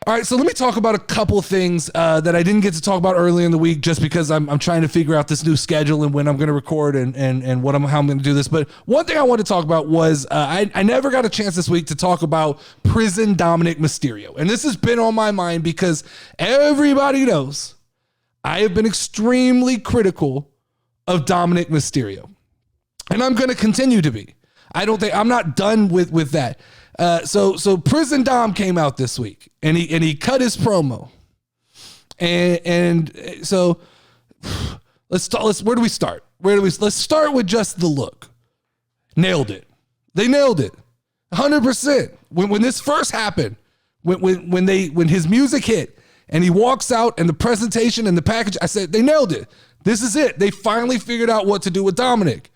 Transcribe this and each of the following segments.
All right, so let me talk about a couple things that I didn't get to talk about early in the week, just because I'm trying to figure out this new schedule and when I'm going to record and how I'm going to do this. But one thing I want to talk about was I never got a chance this week to talk about prison Dominik Mysterio, and this has been on my mind because everybody knows I have been extremely critical of Dominik Mysterio, and I'm going to continue to be. I'm not done with that. So Prison Dom came out this week and he cut his promo. And so where do we start? Let's start with just the look. Nailed it. They nailed it. 100%. When this first happened, when his music hit and he walks out and the presentation and the package, I said, they nailed it. This is it. They finally figured out what to do with Dominik.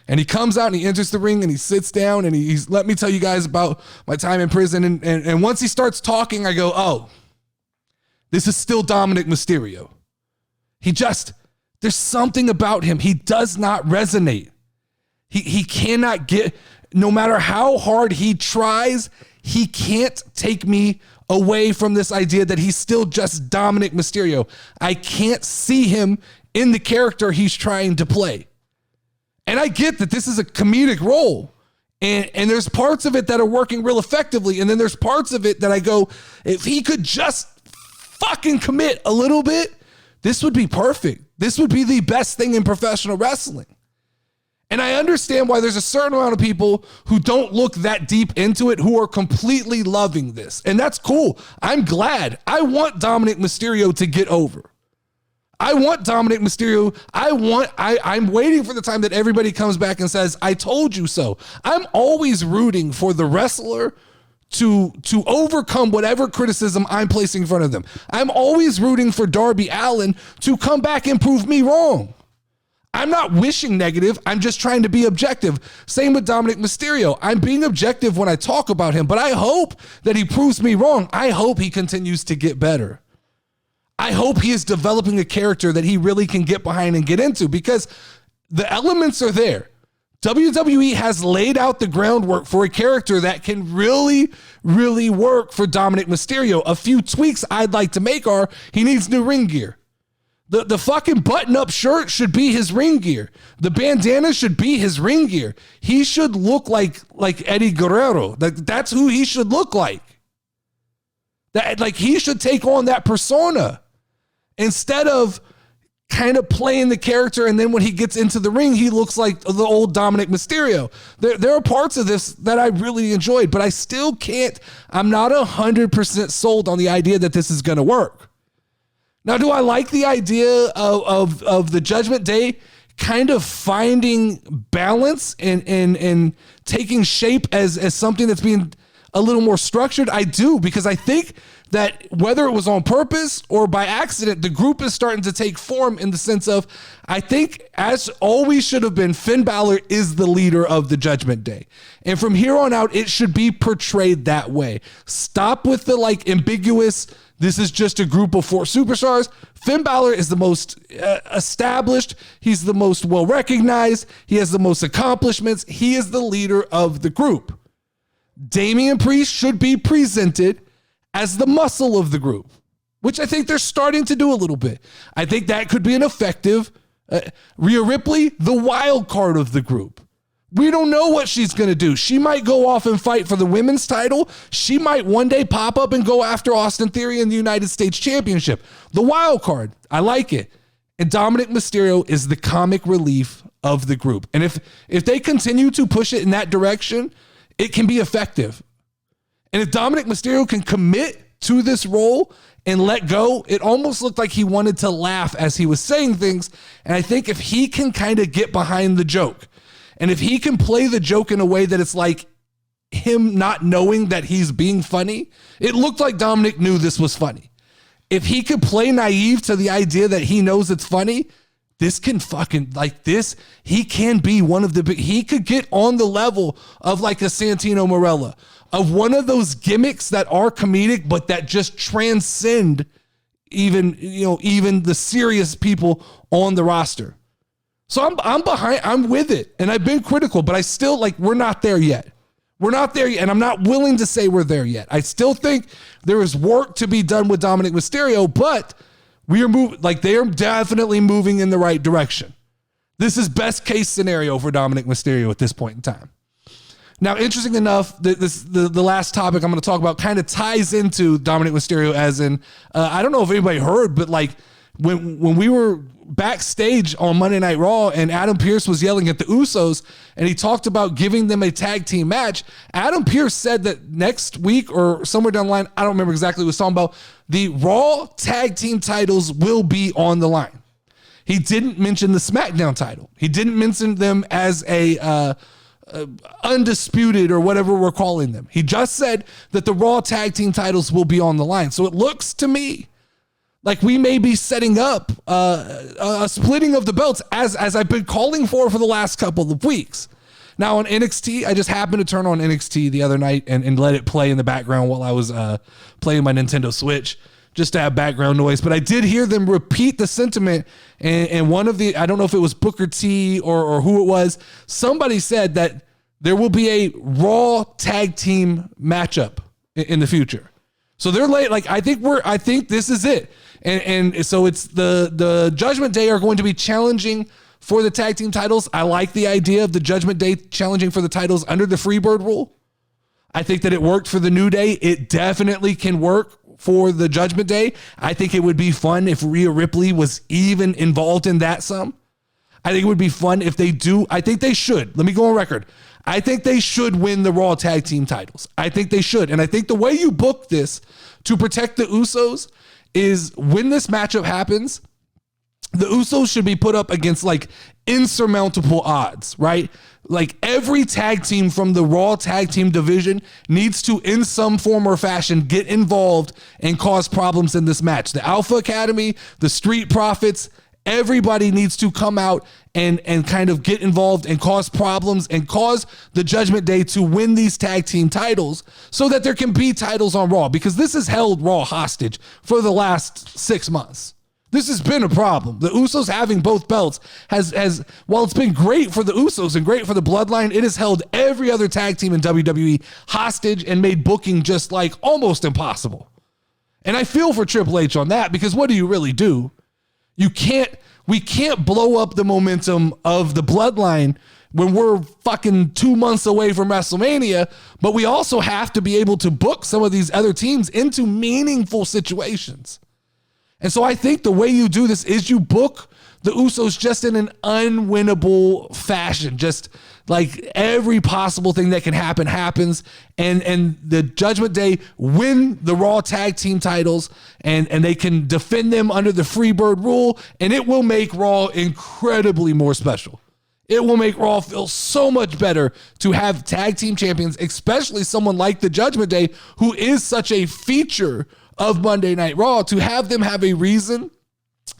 And he comes out and he enters the ring and he sits down and he's let me tell you guys about my time in prison. And once he starts talking, I go, oh, this is still Dominik Mysterio. There's something about him. He does not resonate. He cannot get, no matter how hard he tries, he can't take me away from this idea that he's still just Dominik Mysterio. I can't see him in the character he's trying to play. And I get that this is a comedic role, and there's parts of it that are working real effectively, and then there's parts of it that I go, if he could just fucking commit a little bit, this would be perfect. This would be the best thing in professional wrestling. And I understand why there's a certain amount of people who don't look that deep into it who are completely loving this, and that's cool. I'm glad. I want Dominik Mysterio to get over. I want Dominik Mysterio. I'm waiting for the time that everybody comes back and says, I told you so. I'm always rooting for the wrestler to overcome whatever criticism I'm placing in front of them. I'm always rooting for Darby Allin to come back and prove me wrong. I'm not wishing negative. I'm just trying to be objective. Same with Dominik Mysterio. I'm being objective when I talk about him, but I hope that he proves me wrong. I hope he continues to get better. I hope he is developing a character that he really can get behind and get into, because the elements are there. WWE has laid out the groundwork for a character that can really, really work for Dominik Mysterio. A few tweaks I'd like to make are he needs new ring gear. The fucking button-up shirt should be his ring gear. The bandana should be his ring gear. He should look like Eddie Guerrero. That's who he should look like. He should take on that persona. Instead of kind of playing the character, and then when he gets into the ring, he looks like the old Dominik Mysterio. There are parts of this that I really enjoyed, but I still can't. I'm not 100% sold on the idea that this is going to work. Now, do I like the idea of the Judgment Day kind of finding balance and taking shape as something that's being a little more structured? I do, because I think that whether it was on purpose or by accident, the group is starting to take form in the sense of, I think, as always should have been, Finn Balor is the leader of the Judgment Day. And from here on out, it should be portrayed that way. Stop with the ambiguous, this is just a group of 4 superstars. Finn Balor is the most established. He's the most well-recognized. He has the most accomplishments. He is the leader of the group. Damian Priest should be presented as the muscle of the group, which I think they're starting to do a little bit. I think that could be an effective Rhea Ripley, the wild card of the group. We don't know what she's going to do. She might go off and fight for the women's title. She might one day pop up and go after Austin Theory in the United States Championship. The wild card, I like it. And Dominik Mysterio is the comic relief of the group. And if they continue to push it in that direction, it can be effective. And if Dominik Mysterio can commit to this role and let go, it almost looked like he wanted to laugh as he was saying things. And I think if he can kind of get behind the joke, and if he can play the joke in a way that it's like him not knowing that he's being funny, it looked like Dominik knew this was funny. If he could play naive to the idea that he knows it's funny, this can fucking, he can be one of the big, he could get on the level of like a Santino Marella, of one of those gimmicks that are comedic, but that just transcend even the serious people on the roster. So I'm with it, and I've been critical, but I still, we're not there yet. We're not there yet, and I'm not willing to say we're there yet. I still think there is work to be done with Dominik Mysterio, but we are moving, like they are definitely moving in the right direction. This is best case scenario for Dominik Mysterio at this point in time. Now, interesting enough, the last topic I'm going to talk about kind of ties into Dominik Mysterio, as in, I don't know if anybody heard, but like when we were backstage on Monday Night Raw and Adam Pearce was yelling at the Usos and he talked about giving them a tag team match, Adam Pearce said that next week or somewhere down the line, I don't remember exactly what he was talking about, the Raw tag team titles will be on the line. He didn't mention the SmackDown title. He didn't mention them as a undisputed or whatever we're calling them. He just said that the Raw tag team titles will be on the line. So it looks to me like we may be setting up a splitting of the belts as I've been calling for the last couple of weeks. Now on NXT, I just happened to turn on NXT the other night and let it play in the background while I was playing my Nintendo Switch, just to have background noise. But I did hear them repeat the sentiment, and one of the, I don't know if it was Booker T or who it was, somebody said that there will be a Raw tag team matchup in the future. So they're late. Like, I think this is it. And so it's the Judgment Day are going to be challenging for the tag team titles. I like the idea of the Judgment Day challenging for the titles under the Freebird rule. I think that it worked for the New Day. It definitely can work for the Judgment Day. I think it would be fun if Rhea Ripley was even involved in that some. I think it would be fun if they do. I think they should. Let me go on record. I think they should win the Raw tag team titles. I think they should. And I think the way you book this to protect the Usos is when this matchup happens, the Usos should be put up against like insurmountable odds, right? Like every tag team from the Raw tag team division needs to, in some form or fashion, get involved and cause problems in this match. The Alpha Academy, the Street Profits, everybody needs to come out and kind of get involved and cause problems and cause the Judgment Day to win these tag team titles so that there can be titles on Raw, because this has held Raw hostage for the last 6 months. This has been a problem. The Usos having both belts has while it's been great for the Usos and great for the Bloodline, it has held every other tag team in WWE hostage and made booking just like almost impossible. And I feel for Triple H on that, because what do you really do? We can't blow up the momentum of the Bloodline when we're fucking 2 months away from WrestleMania, but we also have to be able to book some of these other teams into meaningful situations. And so I think the way you do this is you book the Usos just in an unwinnable fashion. Just like every possible thing that can happen happens. And the Judgment Day win the Raw tag team titles and they can defend them under the Freebird rule. And it will make Raw incredibly more special. It will make Raw feel so much better to have tag team champions, especially someone like the Judgment Day, who is such a feature of Monday Night Raw, to have them have a reason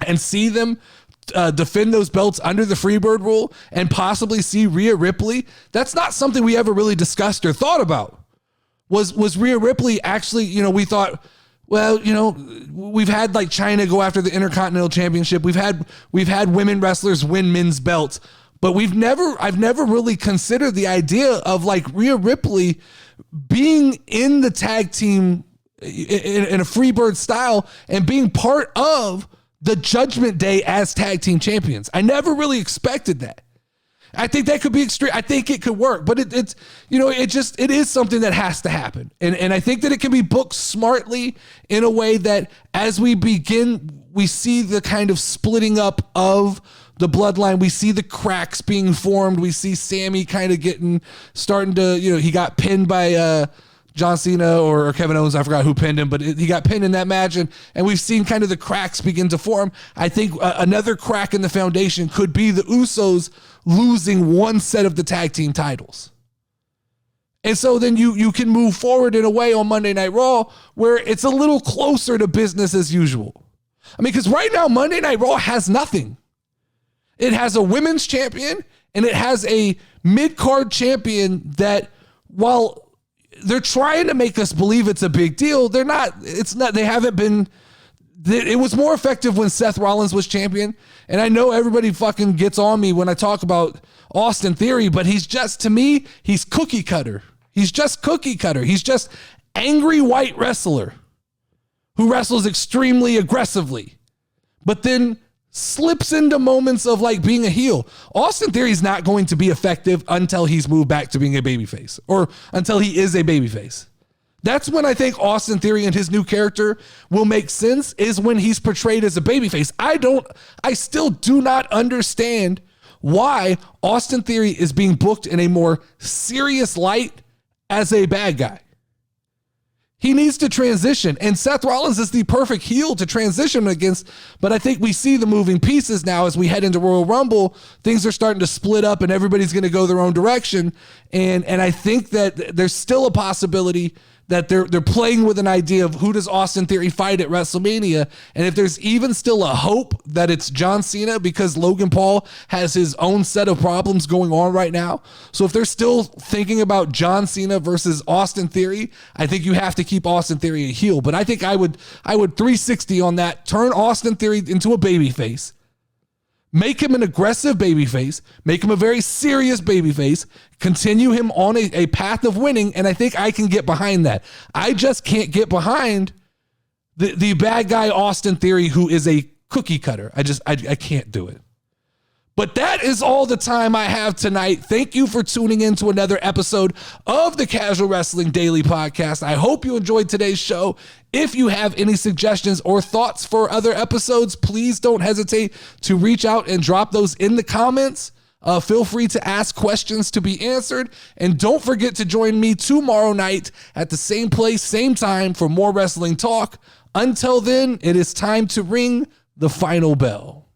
and see them defend those belts under the Freebird rule and possibly see Rhea Ripley. That's not something we ever really discussed or thought about. Was Rhea Ripley actually, we thought, well, we've had like China go after the Intercontinental Championship. We've had women wrestlers win men's belts, but I've never really considered the idea of like Rhea Ripley being in the tag team in a Freebird style and being part of the Judgment Day as tag team champions. I never really expected that. I think that could be extreme. I think it could work, but it is something that has to happen. And I think that it can be booked smartly in a way that as we begin, we see the kind of splitting up of the Bloodline. We see the cracks being formed. We see Sammy kind of starting to, he got pinned by John Cena or Kevin Owens. I forgot who pinned him, but he got pinned in that match. And we've seen kind of the cracks begin to form. I think another crack in the foundation could be the Usos losing one set of the tag team titles. And so then you can move forward in a way on Monday Night Raw where it's a little closer to business as usual. I mean, because right now Monday Night Raw has nothing. It has a women's champion and it has a mid-card champion that, while they're trying to make us believe it's a big deal, they haven't been. It was more effective when Seth Rollins was champion. And I know everybody fucking gets on me when I talk about Austin Theory, but he's just, to me, he's cookie cutter. He's just cookie cutter. He's just angry white wrestler who wrestles extremely aggressively, but then slips into moments of like being a heel. Austin Theory is not going to be effective until he's moved back to being a babyface, or until he is a babyface. That's when I think Austin Theory and his new character will make sense, is when he's portrayed as a babyface. I still do not understand why Austin Theory is being booked in a more serious light as a bad guy. He needs to transition, and Seth Rollins is the perfect heel to transition against, but I think we see the moving pieces now as we head into Royal Rumble. Things are starting to split up and everybody's going to go their own direction, and I think that there's still a possibility that they're playing with an idea of who does Austin Theory fight at WrestleMania, and if there's even still a hope that it's John Cena, because Logan Paul has his own set of problems going on right now. So if they're still thinking about John Cena versus Austin Theory, I think you have to keep Austin Theory a heel. But I think I would 360 on that, turn Austin Theory into a babyface. Make him an aggressive babyface, make him a very serious babyface, continue him on a path of winning, and I think I can get behind that. I just can't get behind the bad guy Austin Theory, who is a cookie cutter. I can't do it. But that is all the time I have tonight. Thank you for tuning in to another episode of the Casual Wrestling Daily Podcast. I hope you enjoyed today's show. If you have any suggestions or thoughts for other episodes, please don't hesitate to reach out and drop those in the comments. Feel free to ask questions to be answered. And don't forget to join me tomorrow night at the same place, same time for more wrestling talk. Until then, it is time to ring the final bell.